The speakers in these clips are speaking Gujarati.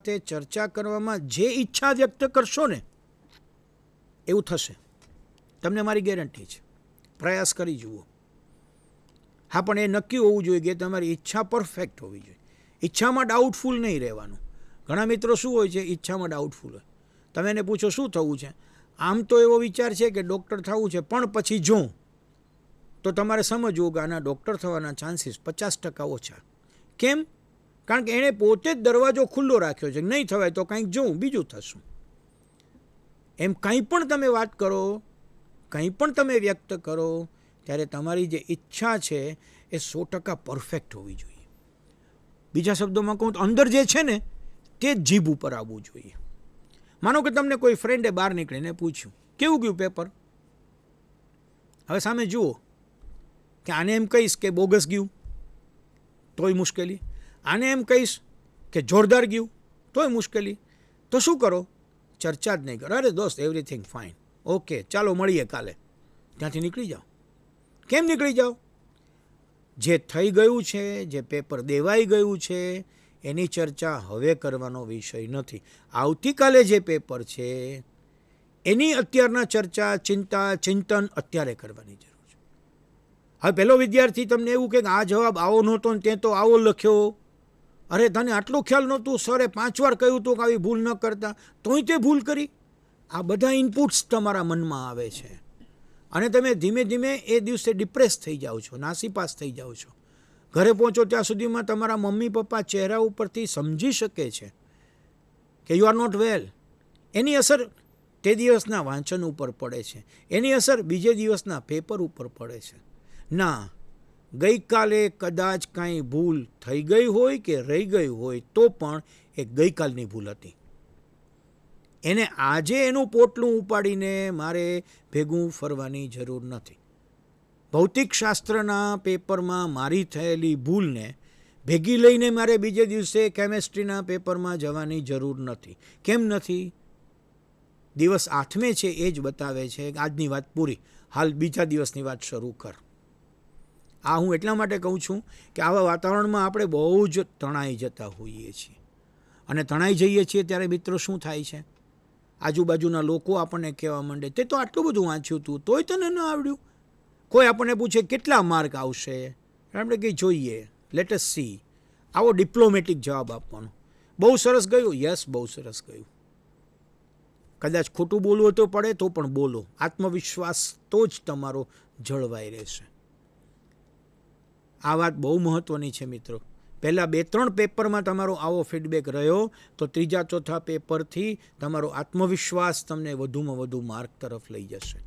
સાથે ચર્ચા કરવામાં જે ઈચ્છા વ્યક્ત કરશો ને એવું થશે. તમને મારી ગેરંટી છે. પ્રયાસ કરી જુઓ. હા, પણ એ નક્કી હોવું જોઈએ કે તમારી ઈચ્છા પરફેક્ટ હોવી જોઈએ. ઈચ્છામાં ડાઉટફુલ નહીં રહેવાનું. ઘણા મિત્રો શું હોય છે, ઈચ્છામાં ડાઉટફુલ હોય. તમે એને પૂછો શું થવું છે, આમ તો એવો વિચાર છે કે ડૉક્ટર થવું છે, પણ પછી જો, તો તમારે સમજવું કે આના ડૉક્ટર થવાના ચાન્સીસ 50% ઓછા. કેમ? કારણ કે એણે પોતે જ દરવાજો ખુલ્લો રાખ્યો છે. નહીં થવાય તો કંઈક જોઉં, બીજું થશું. એમ કંઈ પણ તમે વાત કરો, કંઈ પણ તમે વ્યક્ત કરો, ત્યારે તમારી જે ઈચ્છા છે એ 100% પરફેક્ટ હોવી જોઈએ. બીજા શબ્દોમાં કહું તો અંદર જે છે ને તે જ જીભ ઉપર આવવું જોઈએ. માનો કે તમને કોઈ ફ્રેન્ડે બહાર નીકળીને પૂછ્યું કેવું ગયું પેપર. હવે સામે જુઓ કે આને એમ કહીશ કે બોગસ ગયું તોય મુશ્કેલી, આને એમ કહીશ કે જોરદાર ગયું તોય મુશ્કેલી. તો શું કરો? ચર્ચા જ નહીં કરો. અરે દોસ્ત, એવરીથિંગ ફાઇન, ઓકે, ચાલો મળીએ કાલે. ત્યાંથી નીકળી જાઓ. કેમ નીકળી જાઓ? જે થઈ ગયું છે, જે પેપર દેવાઈ ગયું છે, એની ચર્ચા હવે કરવાનો વિષય નથી. આવતીકાલે જે પેપર છે એની અત્યારના ચર્ચા, ચિંતા, ચિંતન અત્યારે કરવાની જરૂર છે. હવે પેલો વિદ્યાર્થી તમને એવું કે આ જવાબ આવો નહોતો ને તે તો આવો લખ્યો. અરે તને આટલો ખ્યાલ નહોતું, સરે 5 વાર કહ્યું હતું કે આવી ભૂલ ન કરતા, તોય તે ભૂલ કરી. આ બધા ઇનપુટ્સ તમારા મનમાં આવે છે અને તમે ધીમે ધીમે એ દિવસે ડિપ્રેસ થઈ જાઓ છો, નાસીપાસ થઈ જાઓ છો. ઘરે પહોંચો ત્યાં સુધીમાં તમારા મમ્મી પપ્પા ચહેરા ઉપરથી સમજી શકે છે કે યુ આર નોટ વેલ. એની અસર તે દિવસના વાંચન ઉપર પડે છે, એની અસર બીજે દિવસના પેપર ઉપર પડે છે. ના, ગઈકાલે કદાચ કાંઈ ભૂલ થઈ ગઈ હોય કે રહી ગઈ હોય તો પણ એ ગઈકાલની ભૂલ હતી. એને આજે એનું પોટલું ઉપાડીને મારે ભેગું ફરવાની જરૂર નથી. ભૌતિકશાસ્ત્રના પેપરમાં મારી થયેલી ભૂલને ભેગી લઈને મારે બીજે દિવસે કેમેસ્ટ્રીના પેપરમાં જવાની જરૂર નથી. કેમ નથી? દિવસ 8મે છે એ જ બતાવે છે કે આજની વાત પૂરી, હાલ બીજા દિવસની વાત શરૂ કર. આ હું એટલા માટે કહું છું કે આવા વાતાવરણમાં આપણે બહુ જ તણાઈ જતા હોઈએ છીએ. અને તણાઈ જઈએ છીએ ત્યારે મિત્રો શું થાય છે, આજુબાજુના લોકો આપણને કહેવા માંડે તે તો આટલું બધું વાંચ્યું હતું તોય તને ન આવડ્યું. કોઈ આપણને પૂછે કેટલા માર્ક આવશે, આપણે કંઈ જોઈએ, લેટ અસ સી. આવો ડિપ્લોમેટિક જવાબ આપવાનો. બહુ સરસ ગયું, યસ બહુ સરસ ગયું. કદાચ ખોટું બોલવું તો પડે તો પણ બોલો. આત્મવિશ્વાસ તો જ તમારો જળવાઈ રહેશે. આ વાત બહુ મહત્ત્વની છે મિત્રો. પહેલાં 2-3 પેપરમાં તમારો આવો ફીડબેક રહ્યો તો 3-4 પેપરથી તમારો આત્મવિશ્વાસ તમને વધુમાં વધુ માર્ક તરફ લઈ જશે.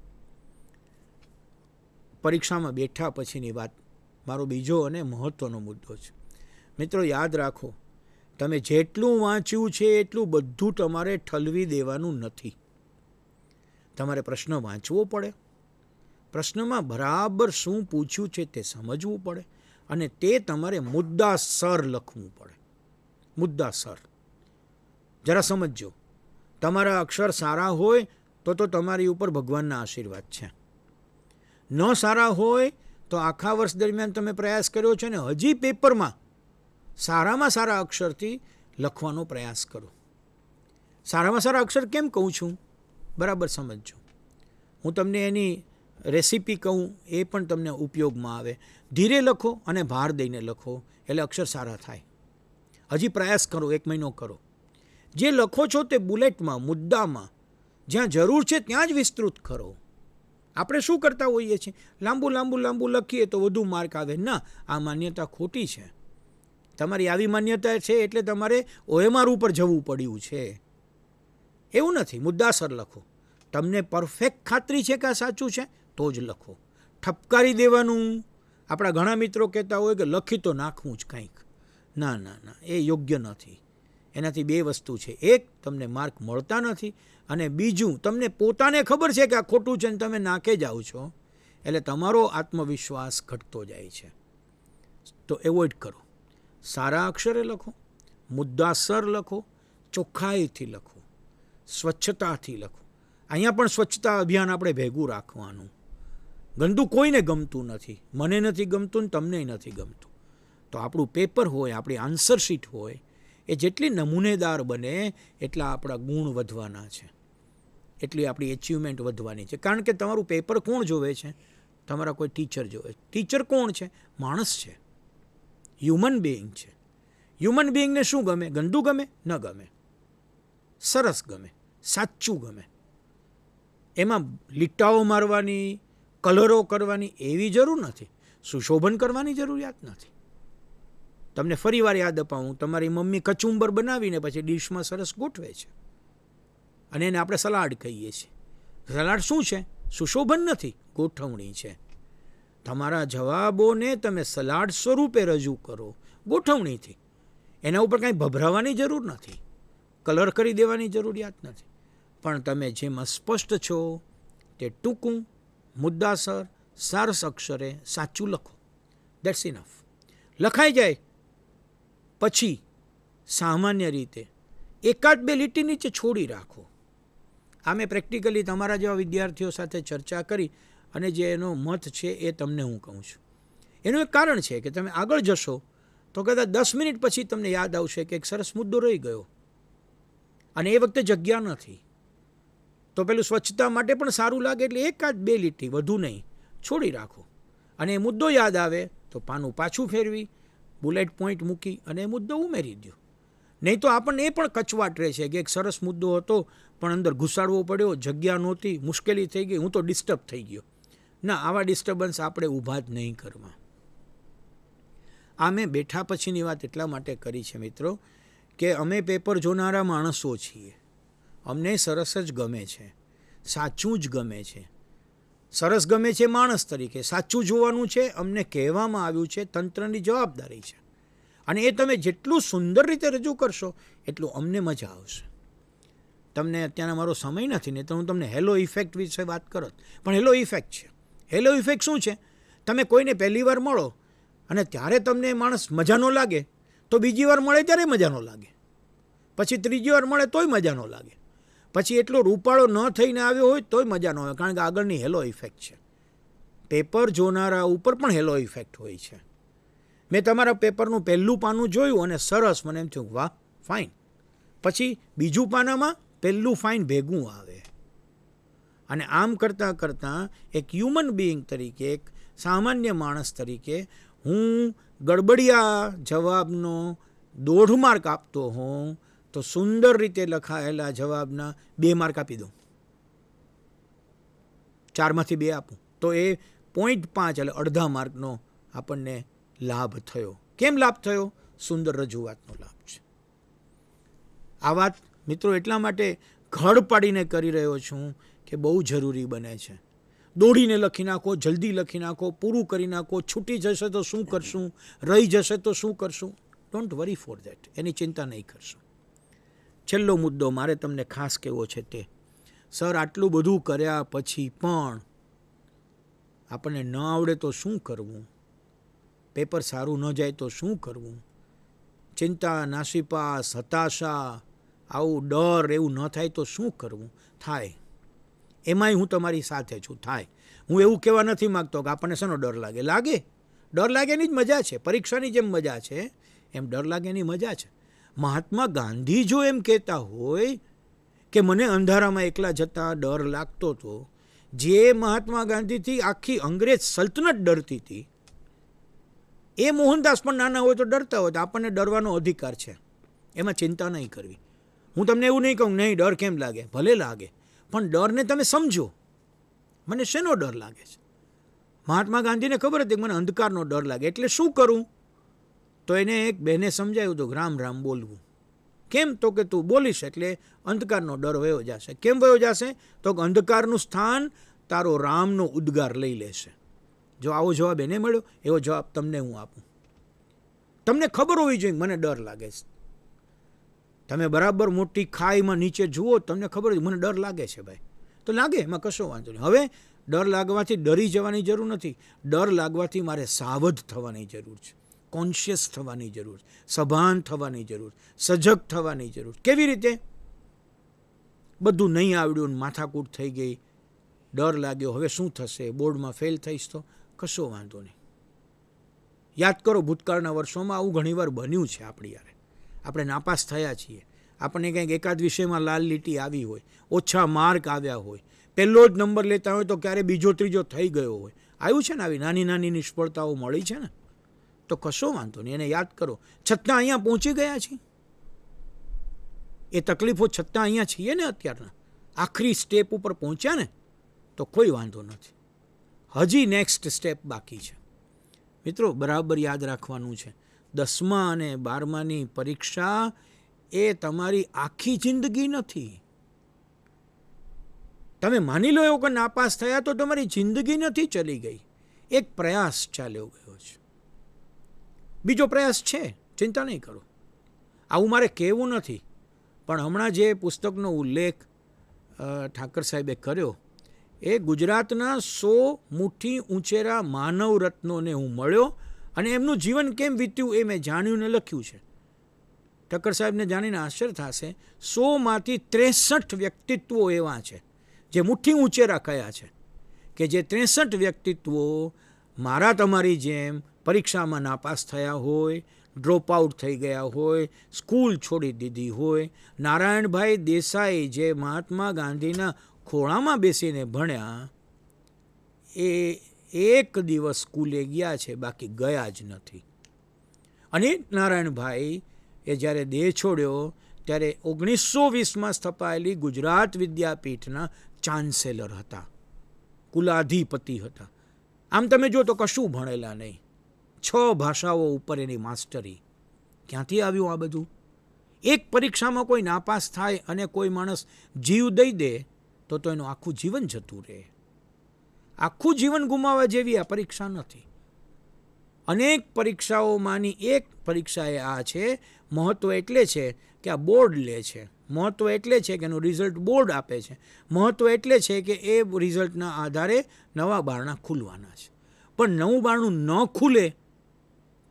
પરીક્ષામાં બેઠા પછીની વાત મારો બીજો અને મહત્ત્વનો મુદ્દો છે. મિત્રો યાદ રાખો, તમે જેટલું વાંચ્યું છે એટલું બધું તમારે ઠલવી દેવાનું નથી. તમારે પ્રશ્ન વાંચવો પડે, પ્રશ્નમાં બરાબર શું પૂછ્યું છે તે સમજવું પડે અને તે તમારે મુદ્દાસર લખવું પડે. મુદ્દાસર. જરા સમજજો, તમારા અક્ષર સારા હોય તો તમારી ઉપર ભગવાનના આશીર્વાદ છે. ન સારા હોય તો આખા વર્ષ દરમિયાન તમે પ્રયાસ કર્યો છે ને હજી પેપરમાં સારામાં સારા અક્ષરથી લખવાનો પ્રયાસ કરો. સારામાં સારા અક્ષર કેમ કહું છું બરાબર સમજજો. હું તમને એની રેસીપી કહું એ પણ તમને ઉપયોગમાં આવે. ધીરે લખો અને ભાર દઈને લખો એટલે અક્ષર સારા થાય. હજી પ્રયાસ કરો, 1 મહિનો કરો. જે લખો છો તે બુલેટમાં, મુદ્દામાં, જ્યાં જરૂર છે ત્યાં જ વિસ્તૃત કરો. આપણે શું કરતા હોઈએ છીએ, લાંબુ લખીએ તો વધુ માર્ક આવે. ના, આ માન્યતા ખોટી છે. તમારી આવી માન્યતા છે એટલે તમારે OMR ઉપર જવું પડ્યું છે. એવું નથી. મુદ્દાસર લખો. તમને પરફેક્ટ ખાતરી છે કે આ સાચું છે તો જ લખો. ઠપકારી દેવાનું. આપણા ઘણા મિત્રો કહેતા હોય કે લખી તો નાખવું જ કંઈક. ના, એ યોગ્ય નથી. એનાથી 2 વસ્તુ છે. એક, તમને માર્ક મળતા નથી અને બીજું, તમને પોતાને ખબર છે કે આ ખોટું છે ને તમે નાખે જાઓ છો એટલે તમારો આત્મવિશ્વાસ ઘટતો જાય છે. તો એવોઇડ કરો. સારા અક્ષરે લખો, મુદ્દાસર લખો, ચોખ્ખાઈથી લખો, સ્વચ્છતાથી લખો. અહીંયા પણ સ્વચ્છતા અભિયાન આપણે ભેગું રાખવાનું. ગંદુ કોઈને ગમતું નથી. મને નથી ગમતું ને તમને નથી ગમતું. તો આપણું પેપર હોય, આપણી આન્સર શીટ હોય, એ જેટલી નમૂનેદાર બને એટલા આપણા ગુણ વધવાના છે, એટલી આપણી એચિવમેન્ટ વધવાની છે. કારણ કે તમારું પેપર કોણ જોવે છે? તમારા કોઈ ટીચર જોવે. ટીચર કોણ છે? માણસ છે, હ્યુમન બિઈંગ છે. હ્યુમન બિઈંગને શું ગમે? ગંદુ ગમે? ન ગમે. સરસ ગમે, સાચું ગમે. એમાં લીટાઓ મારવાની, કલરો કરવાની એવી જરૂર નથી, સુશોભન કરવાની જરૂરિયાત નથી. તમને ફરી વાર યાદ અપાવું, તમારી મમ્મી કચુંબર બનાવીને પછી ડીશમાં સરસ ગોઠવે છે અને એને આપણે સલાડ કહીએ છીએ. સલાડ શું છે? સુશોભન નથી, ગોઠવણી છે. તમારા જવાબોને તમે સલાડ સ્વરૂપે રજૂ કરો ગોઠવણીથી. એના ઉપર કાંઈ ભભરાવાની જરૂર નથી, કલર કરી દેવાની જરૂરિયાત નથી. પણ તમે જેમાં સ્પષ્ટ છો તે ટૂંકું, મુદ્દાસર, સારસ અક્ષરે સાચું લખો. That's enough. લખાઈ જાય પછી સામાન્ય રીતે એકાદ બે લીટી નીચે છોડી રાખો. આ મેં પ્રેક્ટિકલી તમારા જેવા વિદ્યાર્થીઓ સાથે ચર્ચા કરી અને જે એનો મત છે એ તમને હું કહું છું. એનું એક કારણ છે કે તમે આગળ જશો તો કદાચ 10 મિનિટ પછી તમને યાદ આવશે કે એક સરસ મુદ્દો રહી ગયો અને એ વખતે જગ્યા નથી. તો પેલું સ્વચ્છતા માટે પણ સારું લાગે એટલે એકાદ બે લીટી, વધુ નહીં, છોડી રાખો. અને એ મુદ્દો યાદ આવે તો પાનું પાછું ફેરવી બુલેટ પોઈન્ટ મૂકી અને એ મુદ્દો ઉમેરી દો. નહીં તો આપણને એ પણ કચવાટ રહે છે કે એક સરસ મુદ્દો હતો પણ અંદર ઘુસાડવો પડ્યો, જગ્યા નહોતી, મુશ્કેલી થઈ ગઈ, હું તો ડિસ્ટર્બ થઈ ગયો. ના, આવા ડિસ્ટર્બન્સ આપણે ઊભા જ નહીં કરવા. આ મેં બેઠા પછીની વાત એટલા માટે કરી છે મિત્રો કે અમે પેપર જોનારા માણસો છીએ. અમને સરસ જ ગમે છે, સાચું જ ગમે છે. સરસ ગમે છે માણસ તરીકે, સાચું જોવાનું છે. અમને કહેવામાં આવ્યું છે, તંત્રની જવાબદારી છે. અને એ તમે જેટલું સુંદર રીતે રજૂ કરશો એટલું અમને મજા આવશે. તમને અત્યારે મારો સમય નથી ને તો હું તમને હેલો ઇફેક્ટ વિશે વાત કરત, પણ હેલો ઇફેક્ટ છે. હેલો ઇફેક્ટ શું છે? તમે કોઈને પહેલી વાર મળો અને ત્યારે તમને માણસ મજા ન લાગે તો બીજી વાર મળે ત્યારે મજા ન લાગે, પછી ત્રીજી વાર મળે તોય મજા ન લાગે, પછી એટલો રૂપાળો ન થઈને આવ્યો હોય તોય મજા ન આવે, કારણ કે આગળની હેલો ઇફેક્ટ છે. પેપર જોનારા ઉપર પણ હેલો ઇફેક્ટ હોય છે. મેં તમારા પેપરનું પહેલું પાનું જોયું અને સરસ, મને એમ થયું વાહ ફાઇન. પછી બીજું પાનામાં પહેલું ફાઇન ભેગું આવે. અને આમ કરતાં કરતાં એક હ્યુમન બિઈંગ તરીકે, એક સામાન્ય માણસ તરીકે હું ગડબડિયા જવાબનો 1.5 માર્ક આપતો હોઉં તો સુંદર રીતે લખાયેલા જવાબના 2 માર્ક આપી દઉં, 4માંથી 2 આપું તો એ 0.5 એટલે અડધા માર્કનો આપણને લાભ થયો. કેમ લાભ થયો? સુંદર રજૂઆતનો લાભ છે. આ વાત મિત્રો એટલા માટે ઘડ પાડીને કરી રહ્યો છું કે બહુ જરૂરી બને છે. દોડીને લખી નાખો, જલ્દી લખી નાખો, પૂરું કરી નાખો, છૂટી જશે તો શું કરશું, રહી જશે તો શું કરશું. ડોન્ટ વરી ફોર ધેટ, એની ચિંતા નહીં કરશો. છેલ્લો મુદ્દો મારે તમને ખાસ કહેવો છે તે, સર આટલું બધું કર્યા પછી પણ આપણને ન આવડે તો શું કરવું? પેપર સારું ન જાય તો શું કરવું? ચિંતા, નાસીપાસ, હતાશા, આવું ડર એવું ન થાય તો શું કરવું? થાય. એમાંય હું તમારી સાથે છું, થાય. હું એવું કહેવા નથી માગતો કે આપણને શેનો ડર લાગે. લાગે, ડર લાગેની જ મજા છે. પરીક્ષાની જેમ મજા છે એમ ડર લાગેની મજા છે. મહાત્મા ગાંધી જો એમ કહેતા હોય કે મને અંધારામાં એકલા જતાં ડર લાગતો હતો, જે મહાત્મા ગાંધીથી આખી અંગ્રેજ સલ્તનત ડરતી હતી, એ મોહનદાસ પણ નાના હોય તો ડરતા હોય, તો આપણને ડરવાનો અધિકાર છે. એમાં ચિંતા નહીં કરવી. હું તમને એવું નહીં કહું નહીં ડર કેમ લાગે, ભલે લાગે, પણ ડરને તમે સમજો. મને શેનો ડર લાગે છે? મહાત્મા ગાંધીને ખબર હતી કે મને અંધકારનો ડર લાગે, એટલે શું કરું? તો એને એક બહેને સમજાવ્યું હતું રામ રામ બોલવું. કેમ? તો કે તું બોલીશ એટલે અંધકારનો ડર વયો જશે. કેમ વયો જશે? તો કે અંધકારનું સ્થાન તારો રામનો ઉદ્ગાર લઈ લેશે. જો આવો જવાબ એને મળ્યો, એવો જવાબ તમને હું આપું. તમને ખબર હોવી જોઈએ મને ડર લાગે છે. તમે બરાબર મોટી ખાઈમાં નીચે જુઓ, તમને ખબર હોય મને ડર લાગે છે ભાઈ, તો લાગે, એમાં કશો વાંધો નહીં. હવે ડર લાગવાથી ડરી જવાની જરૂર નથી. ડર લાગવાથી મારે સાવધ થવાની જરૂર છે, કોન્શિયસ થવાની જરૂર, સભાન થવાની જરૂર, સજગ થવાની જરૂર. કેવી રીતે? બધું નહીં આવડ્યું, માથાકૂટ થઈ ગઈ, ડર લાગ્યો, હવે શું થશે, બોર્ડમાં ફેલ થઈશ તો કશો વાંધો નહીં. યાદ કરો ભૂતકાળના વર્ષોમાં આવું ઘણીવાર બન્યું છે આપણી યારે. આપણે નાપાસ થયા છીએ, આપણને કંઈક એકાદ વિષયમાં લાલ લીટી આવી હોય, ઓછા માર્ક આવ્યા હોય, પહેલો જ નંબર લેતા હોય તો ક્યારે બીજો ત્રીજો થઈ ગયો હોય, આવ્યું છે ને, આવી નાની નાની નિષ્ફળતાઓ મળી છે ને, તો કશો વાંધો નહીં, એને યાદ કરો. છતાં અહીંયા પહોંચી ગયા છીએ, એ તકલીફો છતાં અહીંયા છીએ ને, અત્યારના આખરી સ્ટેપ ઉપર પહોંચ્યા ને, તો કોઈ વાંધો નથી. હજી નેક્સ્ટ સ્ટેપ બાકી છે. મિત્રો, બરાબર યાદ રાખવાનું છે, 10મા અને 12માની પરીક્ષા એ તમારી આખી જિંદગી નથી. તમે માની લો એવું કે નાપાસ થયા તો તમારી જિંદગી નથી ચલી ગઈ, એક પ્રયાસ ચાલ્યો ગયો છે, બીજો પ્રયાસ છે, ચિંતા નહીં કરો. આવું મારે કહેવું નથી, પણ હમણાં જે પુસ્તકનો ઉલ્લેખ ઠાકર સાહેબે કર્યો, એ ગુજરાતના 100 મુઠ્ઠી ઊંચેરા માનવ રત્નોને હું મળ્યો અને એમનું જીવન કેમ વીત્યું એ મેં જાણ્યું ને લખ્યું છે. ઠક્કર સાહેબને જાણીને આશ્ચર્ય થશે, 100માંથી 63 વ્યક્તિત્વો એવા છે જે મુઠ્ઠી ઊંચેરા કયા છે, કે જે 63 વ્યક્તિત્વો મારા તમારી જેમ પરીક્ષામાં નાપાસ થયા હોય, ડ્રોપ આઉટ થઈ ગયા હોય, સ્કૂલ છોડી દીધી હોય. નારાયણભાઈ દેસાઈ જે મહાત્મા ગાંધીના ખોળામાં બેસીને ભણ્યા, એ એક દિવસ સ્કૂલે ગયા છે, બાકી ગયા જ નથી. અને નારાયણભાઈ એ જ્યારે દેહ છોડ્યો ત્યારે 1920માં સ્થપાયેલી ગુજરાત વિદ્યાપીઠના ચાન્સેલર હતા, કુલાધિપતિ હતા. આમ તમે જો તો કશું ભણેલા નહીં, 6 ભાષાઓ ઉપર એની માસ્ટરી. ક્યાંથી આવ્યું આ બધું? એક પરીક્ષામાં કોઈ નાપાસ થાય અને કોઈ માણસ જીવ દઈ દે તો એનું આખું જીવન જતું રહે. આખું જીવન ગુમાવવા જેવી આ પરીક્ષા નથી. અનેક પરીક્ષાઓમાંની એક પરીક્ષા એ આ છે. મહત્ત્વ એટલે છે કે આ બોર્ડ લે છે, મહત્ત્વ એટલે છે કે એનું રિઝલ્ટ બોર્ડ આપે છે, મહત્ત્વ એટલે છે કે એ રિઝલ્ટના આધારે નવા બારણા ખુલવાના છે. પણ નવું બારણું ન ખુલે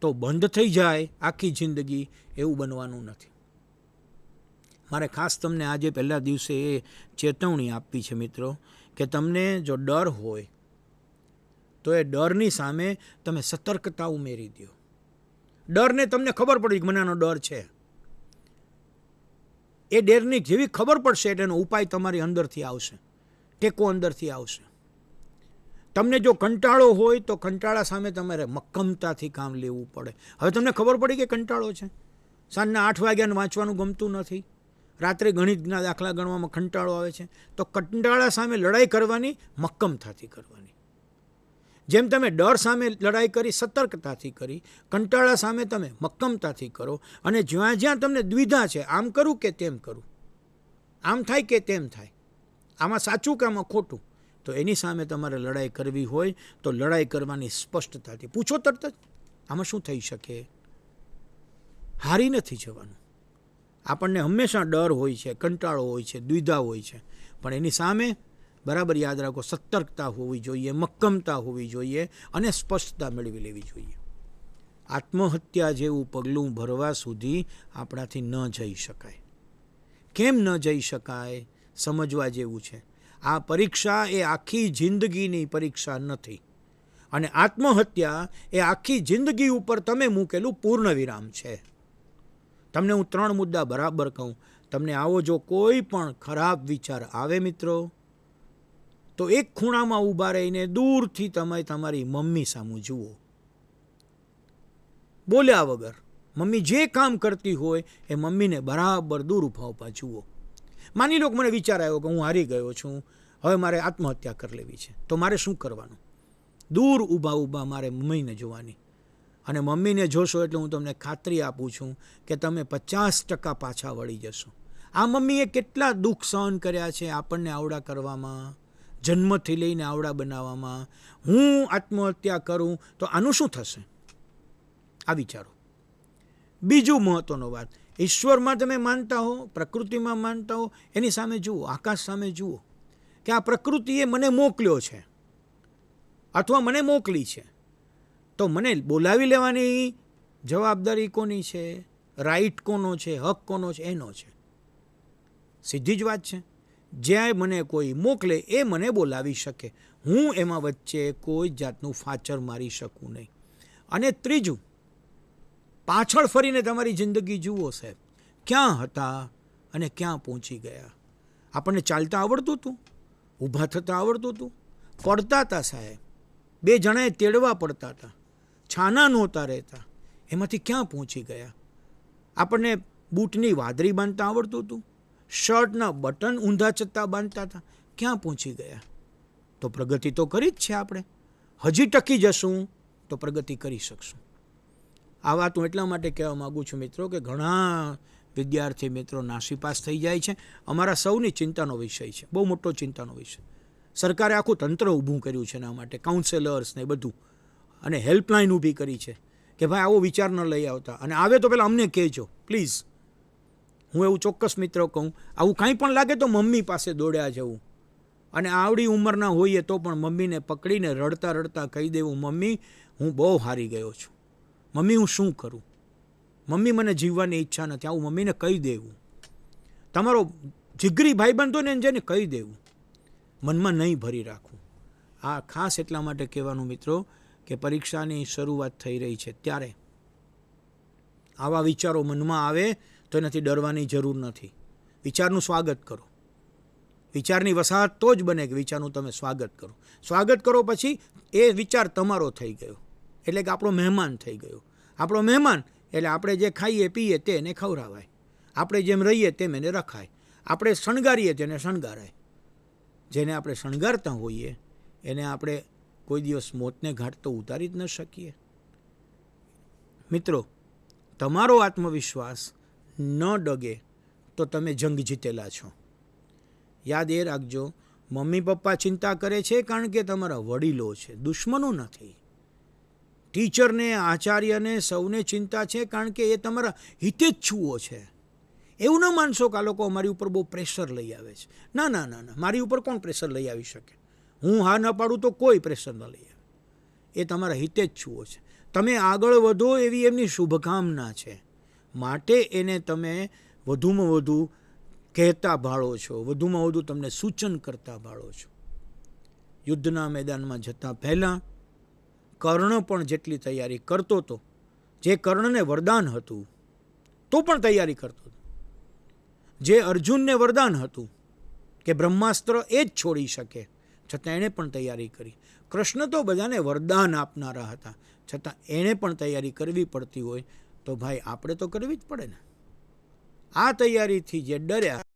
તો બંધ થઈ જાય આખી જિંદગી, એવું બનવાનું નથી. મારે ખાસ તમને આજે પહેલા દિવસે એ ચેતવણી આપવી છે મિત્રો, કે તમને જો ડર હોય તો એ ડરની સામે તમે સતર્કતા ઉમેરી દો. ડરને તમને ખબર પડી કે મને આનો ડર છે, એ ડરની જેવી ખબર પડશે એટલે એનો ઉપાય તમારી અંદરથી આવશે, ટેકો અંદરથી આવશે. તમને જો કંટાળો હોય તો કંટાળા સામે તમારે મક્કમતાથી કામ લેવું પડે. હવે તમને ખબર પડી કે કંટાળો છે, સાંજના 8 વાગ્યાને વાંચવાનું ગમતું નથી, રાત્રે ગણિતના દાખલા ગણવામાં કંટાળો આવે છે, તો કંટાળા સામે લડાઈ કરવાની મક્કમતાથી કરવાની. જેમ તમે ડર સામે લડાઈ કરી સતર્કતાથી કરી, કંટાળા સામે તમે મક્કમતાથી કરો. અને જ્યાં જ્યાં તમને દ્વિધા છે, આમ કરું કે તેમ કરું, આમ થાય કે તેમ થાય, આમાં સાચું કે આમાં ખોટું, તો એની સામે તમારે લડાઈ કરવી હોય તો લડાઈ કરવાની સ્પષ્ટતાથી પૂછો તરત જ, આમાં શું થઈ શકે? હારી નથી જવાનું. આપણને હંમેશા ડર હોય છે, કંટાળો હોય છે, દ્વિધા હોય છે, પણ એની સામે બરાબર યાદ રાખો, સતર્કતા હોવી જોઈએ, મક્કમતા હોવી જોઈએ અને સ્પષ્ટતા મેળવી લેવી જોઈએ. આત્મહત્યા જેવું પગલું ભરવા સુધી આપણાથી ન જઈ શકાય. કેમ ન જઈ શકાય? સમજવા જેવું છે. આ પરીક્ષા એ આખી જિંદગીની પરીક્ષા નથી, અને આત્મહત્યા એ આખી જિંદગી ઉપર તમે મૂકેલું પૂર્ણ વિરામ છે. તમને હું 3 મુદ્દા બરાબર કહું. તમને આવો જો કોઈ પણ ખરાબ વિચાર આવે મિત્રો, તો એક ખૂણામાં ઊભા રહીને દૂરથી તમે તમારી મમ્મી સામું જુઓ, બોલ્યા વગર. મમ્મી જે કામ કરતી હોય એ મમ્મીને બરાબર દૂર ઊભા જુઓ. માની લો કે મને વિચાર આવ્યો કે હું હારી ગયો છું, હવે મારે આત્મહત્યા કરી લેવી છે, તો મારે શું કરવાનું? દૂર ઊભા મારે મમ્મીને જોવાની, અને મમ્મીને જોશો એટલે હું તમને ખાતરી આપું છું કે તમે 50% પાછા વળી જશો. આ મમ્મીએ કેટલા દુઃખ સહન કર્યા છે આપણને આવડા કરવામાં, જન્મથી લઈને આવડા બનાવવામાં. હું આત્મહત્યા કરું તો આનું શું થશે? આ વિચારો. બીજું મહત્વનો વાત, ઈશ્વરમાં તમે માનતા હો, પ્રકૃતિમાં માનતા હો, એની સામે જુઓ, આકાશ સામે જુઓ કે આ પ્રકૃતિએ મને મોકલ્યો છે અથવા મને મોકલી છે, તો મને બોલાવી લેવાની જવાબદારી કોની છે? રાઈટ કોનો છે? હક કોનો છે? એનો છે. સીધી જ વાત છે. જ્યાં મને કોઈ મોકલે એ મને બોલાવી શકે, હું એમાં વચ્ચે કોઈ જાતનું ફાચર મારી શકું નહીં. અને ત્રીજું, પાછળ ફરીને તમારી જિંદગી જુઓ સાહેબ, ક્યાં હતા અને ક્યાં પહોંચી ગયા. આપણને ચાલતા આવડતું હતું, ઊભા થતાં આવડતું હતું, પડતા હતા સાહેબ, 2 જણાએ તેડવા પડતા હતા, છાના નહોતા રહેતા, એમાંથી ક્યાં પહોંચી ગયા. આપણને બૂટની વાદળી બાંધતા આવડતું હતું, શર્ટના બટન ઊંધા ચત્તા બાંધતા હતા, ક્યાં પહોંચી ગયા. તો પ્રગતિ તો કરી જ છે આપણે, હજી ટકી જશું તો પ્રગતિ કરી શકશું. આ વાત હું એટલા માટે કહેવા માગું છું મિત્રો કે ઘણા વિદ્યાર્થી મિત્રો નાસીપાસ થઈ જાય છે. અમારા સૌની ચિંતાનો વિષય છે, બહુ મોટો ચિંતાનો વિષય. સરકારે આખું તંત્ર ઊભું કર્યું છે એના માટે, કાઉન્સેલર્સ ને બધું, અને હેલ્પલાઇન ઊભી કરી છે કે ભાઈ આવો વિચાર ન લઈ આવતા, અને આવે તો પહેલાં અમને કહેજો પ્લીઝ. હું એવું ચોક્કસ મિત્રો કહું, આવું કાંઈ પણ લાગે તો મમ્મી પાસે દોડ્યા જવું, અને આવડી ઉંમરના હોઈએ તો પણ મમ્મીને પકડીને રડતા રડતા કહી દેવું, મમ્મી હું બહુ હારી ગયો છું, મમ્મી હું શું કરું, મમ્મી મને જીવવાની ઈચ્છા નથી, આવું મમ્મીને કહી દેવું. તમારો જીગરી ભાઈબંધ હોય ને જેને કહી દેવું, મનમાં નહીં ભરી રાખવું. આ ખાસ એટલા માટે કહેવાનું મિત્રો કે પરીક્ષાની શરૂઆત થઈ રહી છે, ત્યારે આવા વિચારો મનમાં આવે તો એનાથી ડરવાની જરૂર નથી. વિચારનું સ્વાગત કરો. વિચારની વસાહત તો જ બને કે વિચારનું તમે સ્વાગત કરો. સ્વાગત કરો પછી એ વિચાર તમારો થઈ ગયો, એટલે કે આપણો મહેમાન થઈ ગયો. આપણો મહેમાન એટલે આપણે જે ખાઈએ પીએ તેને ખવડાવાય, આપણે જેમ રહીએ તેમ એને રખાય, આપણે શણગારીએ તેને શણગારાય. જેને આપણે શણગારતા હોઈએ એને આપણે કોઈ દિવસ મોતને ઘાટ તો ઉતારી જ ન શકીએ. મિત્રો, તમારો આત્મવિશ્વાસ ન ડગે તો તમે જંગ જીતેલા છો. યાદ એ રાખજો, મમ્મી પપ્પા ચિંતા કરે છે કારણ કે તમારા વડીલો છે, દુશ્મનો નથી. ટીચરને, આચાર્યને, સૌને ચિંતા છે કારણ કે એ તમારા હિતેચ્છુઓ છે. એવું ન માનશો કે આ લોકો અમારી ઉપર બહુ પ્રેશર લઈ આવે છે. ના ના ના ના, મારી ઉપર કોણ પ્રેશર લઈ આવી શકે? હું હા ન પાડું તો કોઈ પ્રેશર ન લઈ આવે. એ તમારા હિતેચ્છુઓ છે. તમે આગળ વધો એવી એમની શુભકામના છે, માટે એને તમે વધુમાં વધુ કહેતા ભાળો છો, વધુમાં વધુ તમને સૂચન કરતા ભાળો છો. યુદ્ધના મેદાનમાં જતાં પહેલાં કર્ણ પણ જેટલી તૈયારી કરતો હતો, જે કર્ણને વરદાન હતું તો પણ તૈયારી કરતો હતો, જે અર્જુનને વરદાન હતું કે બ્રહ્માસ્ત્ર એ જ છોડી શકે, છતાં એણે પણ તૈયારી કરી. કૃષ્ણ તો બધાને વરદાન આપનારા હતા, છતાં એણે પણ તૈયારી કરવી પડતી હોય તો ભાઈ આપણે તો કરવી જ પડે ને. આ તૈયારીથી જે ડર્યા